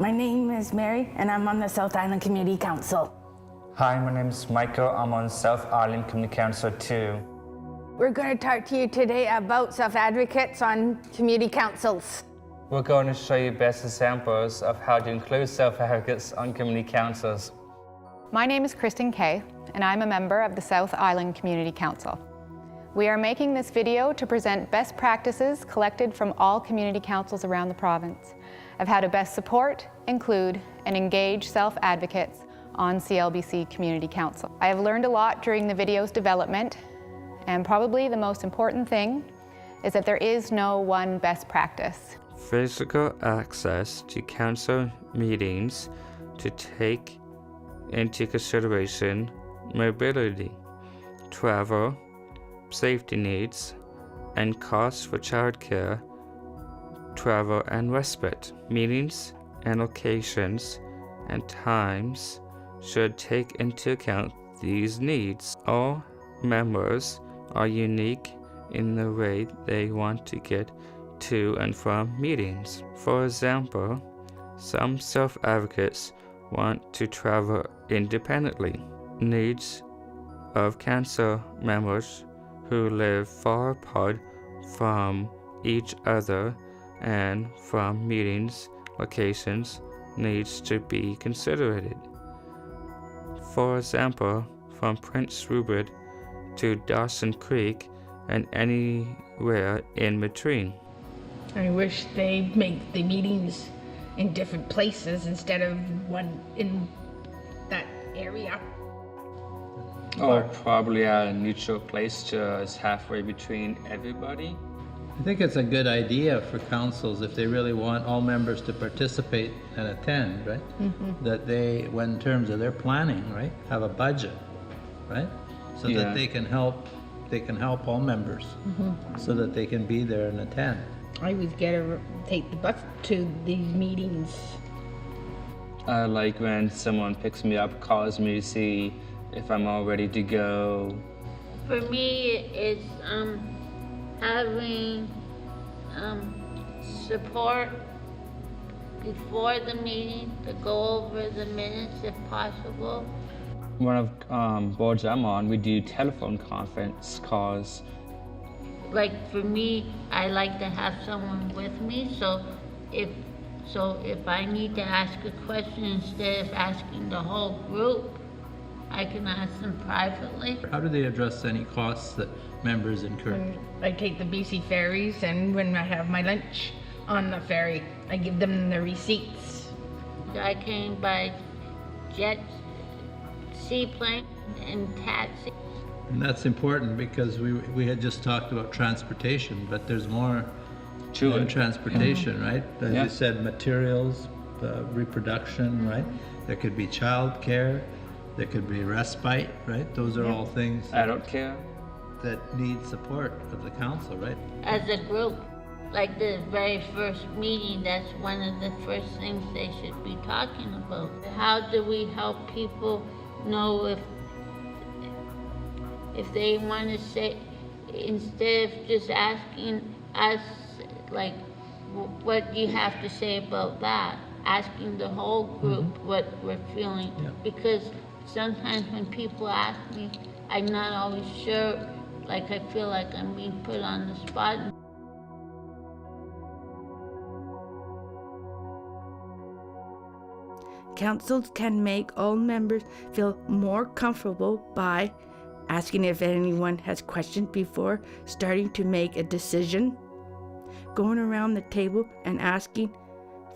My name is Mary, and I'm on the South Island Community Council. Hi, my name is Michael. I'm on South Island Community Council too. We're going to talk to you today about self-advocates on community councils. We're going to show you best examples of how to include self-advocates on community councils. My name is Kristen Kay, and I'm a member of the South Island Community Council. We are making this video to present best practices collected from all community councils around the province of how to best support, include, and engage self-advocates on CLBC Community Council. I have learned a lot during the video's development, and probably the most important thing is that there is no one best practice. Physical access to council meetings to take into consideration mobility, travel, safety needs, and costs for childcare, travel and respite. Meetings and locations and times should take into account these needs. All members are unique in the way they want to get to and from meetings. For example, some self-advocates want to travel independently. Needs of council members who live far apart from each other and from meetings locations needs to be considered. For example, from Prince Rupert to Dawson Creek and anywhere in between. I wish they make the meetings in different places instead of one in that area. Or probably a neutral place just halfway between everybody. I think it's a good idea for councils if they really want all members to participate and attend, right? That they, when in terms of their planning, right, have a budget, right? So that they can help all members so that they can be there and attend. I always take the bus to these meetings. I like when someone picks me up, calls me to see if I'm all ready to go. For me, it's having support before the meeting to go over the minutes if possible. One of boards I'm on, we do telephone conference calls. Like for me, I like to have someone with me, so if I need to ask a question instead of asking the whole group, I can ask them privately. How do they address any costs that members incur? I take the BC ferries, and when I have my lunch on the ferry, I give them the receipts. I came by jet, seaplane, and taxi. And that's important because we had just talked about transportation, but there's more to transportation, right? As you said, materials, reproduction, right? There could be child care, there could be respite, right? Those are all things Adult care that need support of the council, right? As a group, like the very first meeting, that's one of the first things they should be talking about. How do we help people know if they want to say, instead of just asking us, like, what do you have to say about that? Asking the whole group what we're feeling. Because sometimes when people ask me, I'm not always sure, like I feel like I'm being put on the spot. Councils can make all members feel more comfortable by asking if anyone has questions before starting to make a decision, going around the table and asking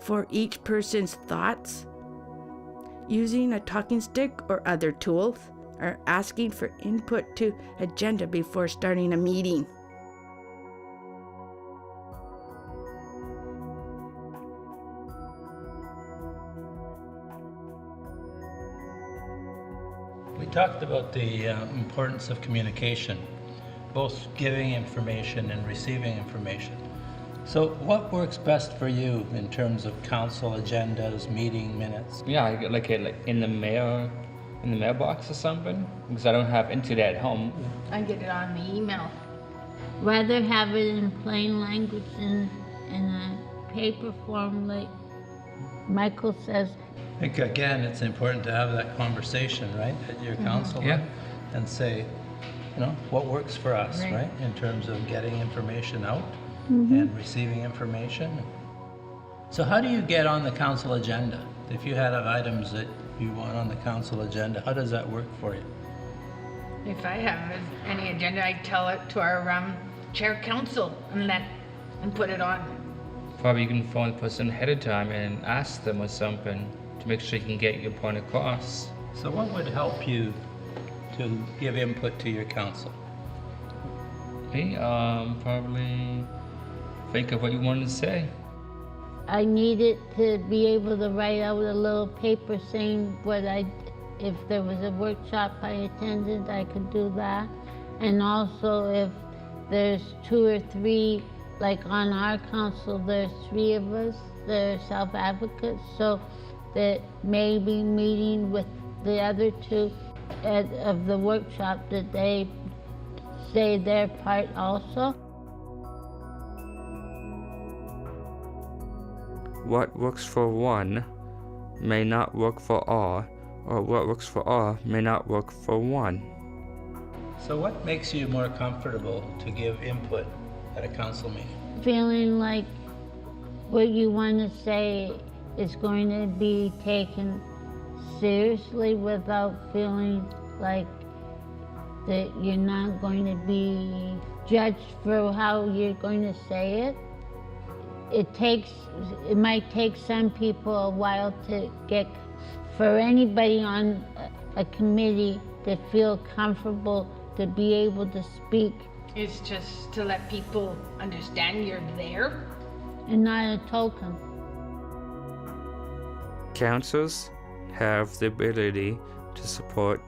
for each person's thoughts, using a talking stick or other tools, or asking for input to agenda before starting a meeting. We talked about the importance of communication, both giving information and receiving information. So what works best for you in terms of council agendas, meeting minutes? Yeah, I get like in the mailbox or something, because I don't have internet at home. I get it on the email. Rather have it in plain language in a paper form, like Michael says, I think, again, it's important to have that conversation, right, at your council. Yeah. And say, you know, what works for us, Right. right, in terms of getting information out and receiving information. So how do you get on the council agenda? If you had items that you want on the council agenda, how does that work for you? If I have any agenda, I tell it to our chair council and put it on. Probably you can phone the person ahead of time and ask them or something to make sure you can get your point across. So what would help you to give input to your council? Me, probably think of what you wanted to say. I needed to be able to write out a little paper saying if there was a workshop I attended, I could do that. And also if there's 2 or 3, like on our council, there's 3 of us that are self-advocates, so that maybe meeting with the other 2 of the workshop, that they say their part also. What works for one may not work for all, or what works for all may not work for one. So what makes you more comfortable to give input at a council meeting? Feeling like what you want to say is going to be taken seriously without feeling like that you're not going to be judged for how you're going to say it. It might take some people a while to get, for anybody on a committee to feel comfortable to be able to speak. It's just to let people understand you're there. And not a token. Councils have the ability to support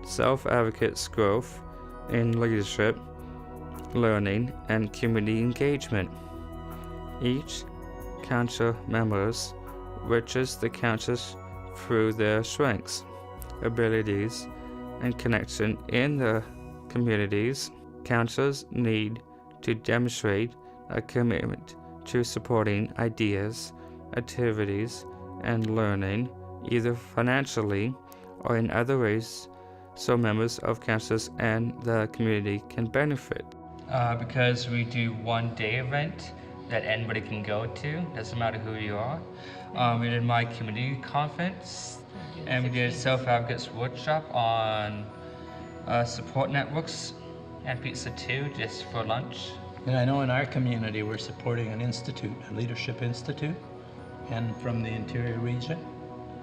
self-advocates' growth in leadership, learning, and community engagement. Each council members riches the councils through their strengths, abilities, and connection in the communities. Councils need to demonstrate a commitment to supporting ideas, activities, and learning, either financially or in other ways, so members of councils and the community can benefit. Because we do one-day event that anybody can go to, doesn't matter who you are. We did my community conference, and we did self-advocates workshop on support networks and pizza too, just for lunch. And I know in our community we're supporting an institute, a leadership institute, and from the interior region.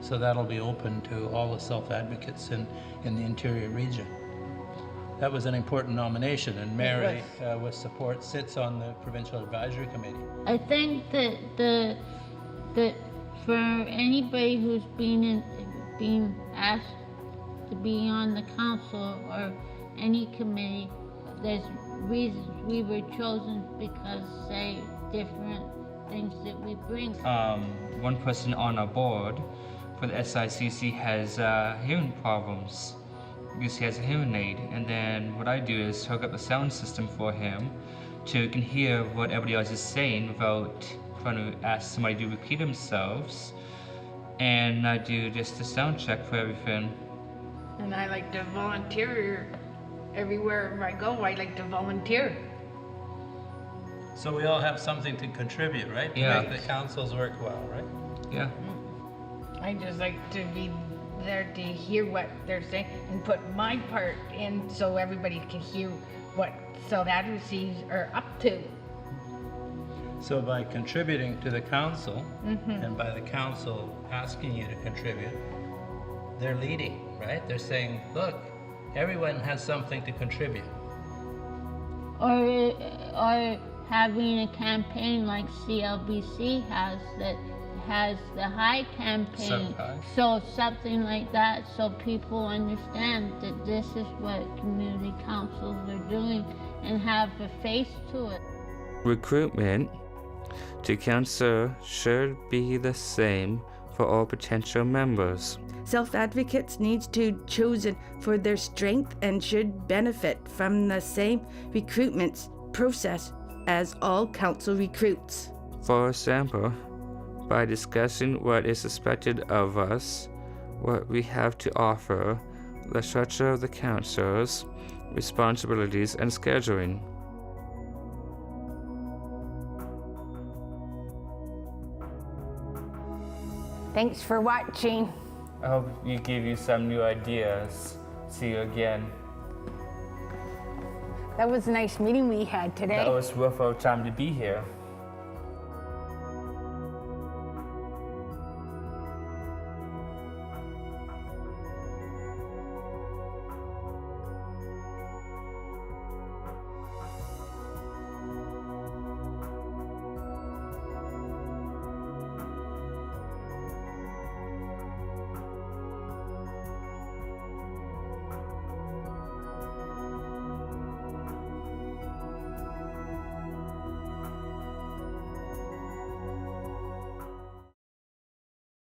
So that'll be open to all the self-advocates in the interior region. That was an important nomination, and Mary, with support, sits on the Provincial Advisory Committee. I think that for anybody who's being asked to be on the council or any committee, there's reasons we were chosen because, say, different things that we bring. One person on our board for the SICC has hearing problems because he has a hearing aid, and then what I do is hook up the sound system for him so he can hear what everybody else is saying without trying to ask somebody to repeat themselves. And I do just a sound check for everything. And I like to volunteer everywhere I go. I like to volunteer. So we all have something to contribute, right? Yeah. To make the councils work well, right? Yeah. I just like to be there to hear what they're saying and put my part in so everybody can hear what self-advocacies are up to. So by contributing to the council, and by the council asking you to contribute, they're leading, right? They're saying, look, everyone has something to contribute. Or having a campaign like CLBC has the high campaign. So something like that, so people understand that this is what community councils are doing and have a face to it. Recruitment to council should be the same for all potential members. Self-advocates need to be chosen for their strength and should benefit from the same recruitment process as all council recruits. For example, by discussing what is expected of us, what we have to offer, the structure of the councils, responsibilities, and scheduling. Thanks for watching. I hope you gave you some new ideas. See you again. That was a nice meeting we had today. That was worth our time to be here.